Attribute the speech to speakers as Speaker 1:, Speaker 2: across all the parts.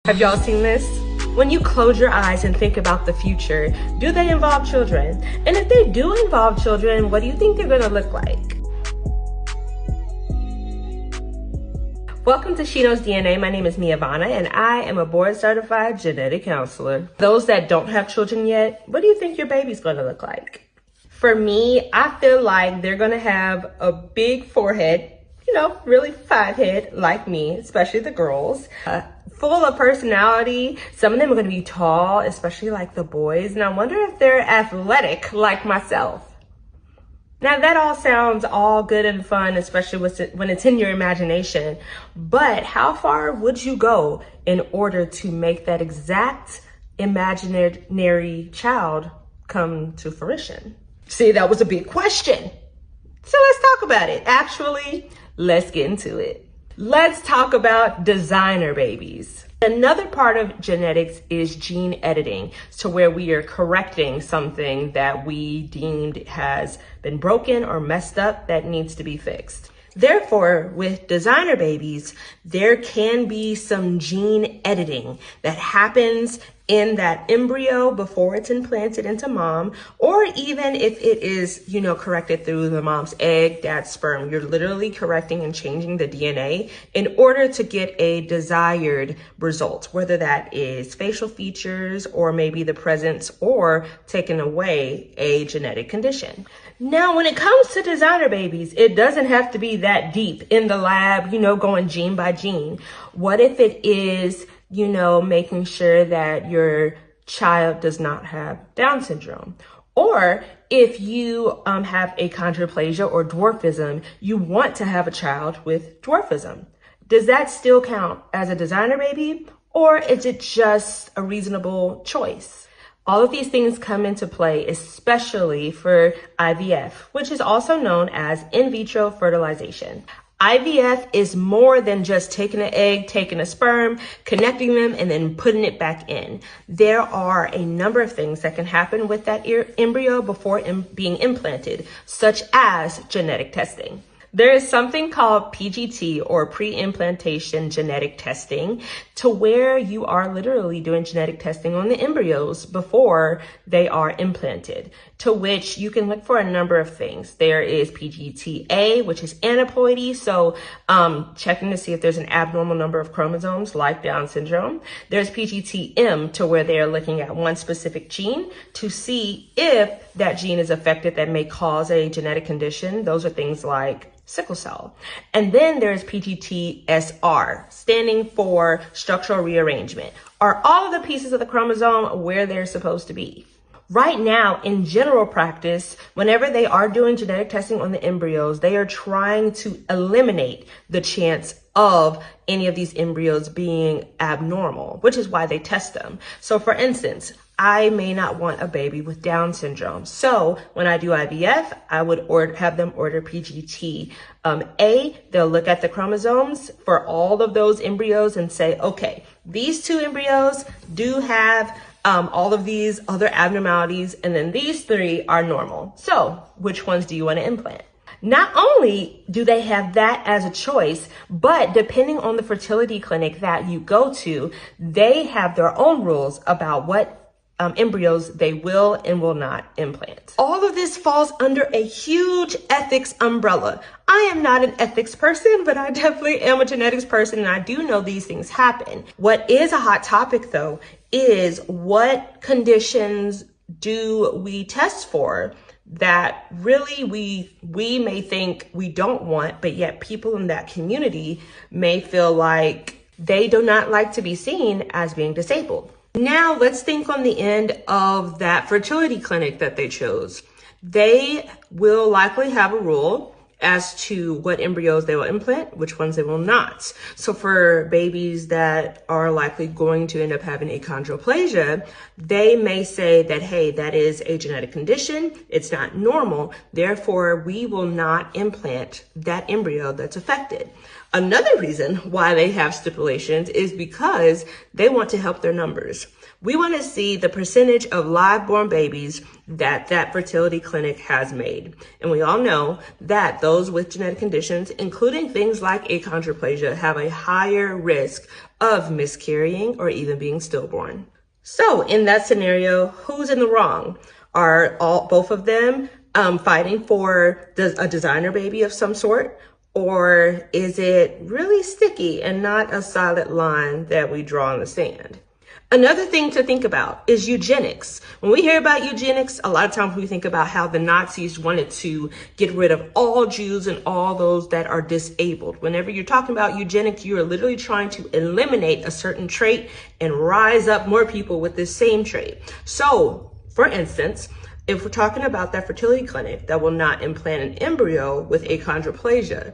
Speaker 1: Have y'all seen this? When you close your eyes and think about the future, do they involve children? And if they do involve children, what do you think they're gonna look like? Welcome to She Knows DNA. My name is Mia Vanna, and I am a board-certified genetic counselor. Those that don't have children yet, what do you think your baby's gonna look like? For me, I feel like they're gonna have a big forehead, really fine head like me, especially the girls. Full of personality. Some of them are going to be tall, especially like the boys. And I wonder if they're athletic like myself. Now that all sounds all good and fun, especially when it's in your imagination. But how far would you go in order to make that exact imaginary child come to fruition? See, that was a big question. So let's talk about it. Actually, let's get into it. Let's talk about designer babies. Another part of genetics is gene editing, to where we are correcting something that we deemed has been broken or messed up that needs to be fixed. Therefore, with designer babies, there can be some gene editing that happens in that embryo before it's implanted into mom, or even if it is, corrected through the mom's egg, dad's sperm. You're literally correcting and changing the DNA in order to get a desired result, whether that is facial features or maybe the presence or taking away a genetic condition. Now, when it comes to designer babies, it doesn't have to be that deep in the lab, going gene by gene. What if it is, making sure that your child does not have Down syndrome? Or if you have achondroplasia or dwarfism, you want to have a child with dwarfism. Does that still count as a designer baby, or is it just a reasonable choice? All of these things come into play, especially for IVF, which is also known as in vitro fertilization. IVF is more than just taking an egg, taking a sperm, connecting them, and then putting it back in. There are a number of things that can happen with that embryo before being implanted, such as genetic testing. There is something called PGT, or pre-implantation genetic testing, to where you are literally doing genetic testing on the embryos before they are implanted, to which you can look for a number of things. There is PGT-A, which is aneuploidy, so checking to see if there's an abnormal number of chromosomes like Down syndrome. There's PGT-M, to where they are looking at one specific gene to see if that gene is affected that may cause a genetic condition. Those are things like sickle cell. And then there's PGT-SR, standing for structural rearrangement. Are all of the pieces of the chromosome where they're supposed to be? Right now, in general practice, whenever they are doing genetic testing on the embryos, they are trying to eliminate the chance of any of these embryos being abnormal, which is why they test them. So for instance, I may not want a baby with Down syndrome. So when I do IVF, I would have them order PGT-A. They'll look at the chromosomes for all of those embryos and say, okay, these two embryos do have all of these other abnormalities, and then these three are normal. So which ones do you want to implant? Not only do they have that as a choice, but depending on the fertility clinic that you go to, they have their own rules about what embryos they will and will not implant. All of this falls under a huge ethics umbrella. I am not an ethics person, but I definitely am a genetics person, and I do know these things happen. What is a hot topic, though, is what conditions do we test for that really we may think we don't want, but yet people in that community may feel like they do not like to be seen as being disabled. Now let's think on the end of that fertility clinic that they chose. They will likely have a rule as to what embryos they will implant, which ones they will not. So for babies that are likely going to end up having achondroplasia, they may say that, hey, that is a genetic condition, it's not normal, therefore we will not implant that embryo that's affected. Another reason why they have stipulations is because they want to help their numbers. We want to see the percentage of live-born babies that fertility clinic has made. And we all know that those with genetic conditions, including things like achondroplasia, have a higher risk of miscarrying or even being stillborn. So in that scenario, who's in the wrong? Are both of them fighting for a designer baby of some sort? Or is it really sticky and not a solid line that we draw in the sand? Another thing to think about is eugenics. When we hear about eugenics, a lot of times we think about how the Nazis wanted to get rid of all Jews and all those that are disabled. Whenever you're talking about eugenics, you are literally trying to eliminate a certain trait and rise up more people with this same trait. So, for instance, if we're talking about that fertility clinic that will not implant an embryo with achondroplasia,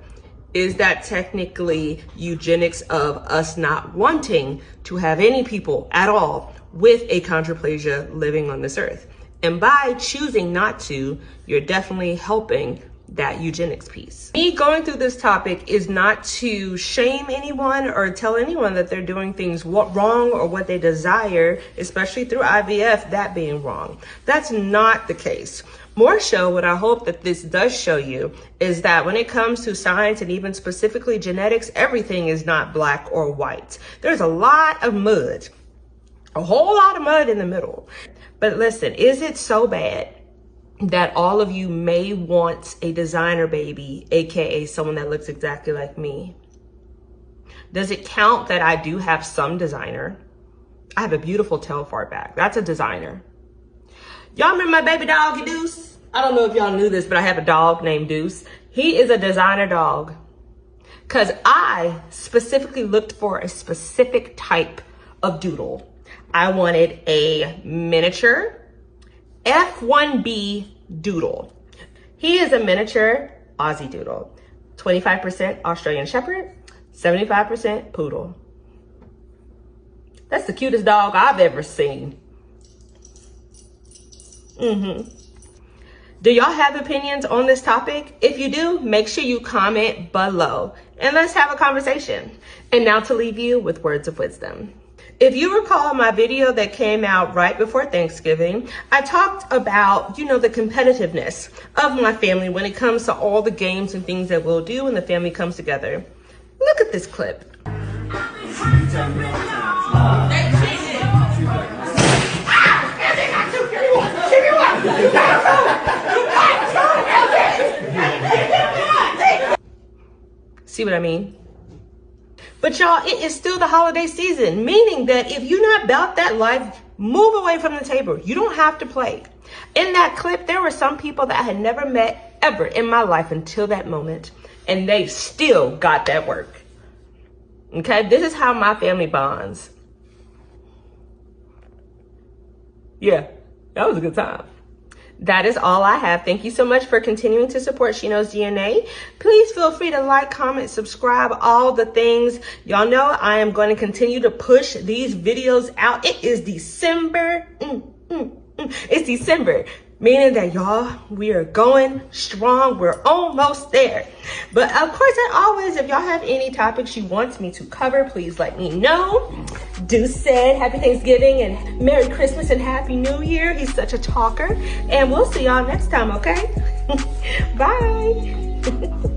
Speaker 1: is that technically eugenics of us not wanting to have any people at all with achondroplasia living on this earth? And by choosing not to, you're definitely helping that eugenics piece. Me going through this topic is not to shame anyone or tell anyone that they're doing things wrong or what they desire, especially through IVF, that being wrong. That's not the case. More so, what I hope that this does show you is that when it comes to science and even specifically genetics, everything is not black or white. There's a lot of mud, a whole lot of mud in the middle. But listen, is it so bad that all of you may want a designer baby, AKA someone that looks exactly like me? Does it count that I do have some designer? I have a beautiful tail fart back. That's a designer. Y'all remember my baby dog, Deuce? I don't know if y'all knew this, but I have a dog named Deuce. He is a designer dog. Because I specifically looked for a specific type of doodle. I wanted a miniature F1B doodle. He is a miniature Aussie doodle. 25% Australian Shepherd, 75% poodle. That's the cutest dog I've ever seen. Do y'all have opinions on this topic? If you do, make sure you comment below and let's have a conversation. And now to leave you with words of wisdom. If you recall my video that came out right before Thanksgiving, I talked about, the competitiveness of my family when it comes to all the games and things that we'll do when the family comes together. Look at this clip. See what I mean? But y'all, it is still the holiday season, meaning that if you're not about that life, move away from the table. You don't have to play. In that clip, there were some people that I had never met ever in my life until that moment, and they still got that work. Okay, this is how my family bonds. Yeah, that was a good time. That is all I have. Thank you so much for continuing to support She Knows DNA. Please feel free to like, comment, subscribe, all the things. Y'all know I am going to continue to push these videos out. It is December. It's December, meaning that y'all, we are going strong. We're almost there. But of course, as always, if y'all have any topics you want me to cover, please let me know. Deuce said happy Thanksgiving and Merry Christmas and Happy New Year. He's such a talker. And we'll see y'all next time, okay? Bye.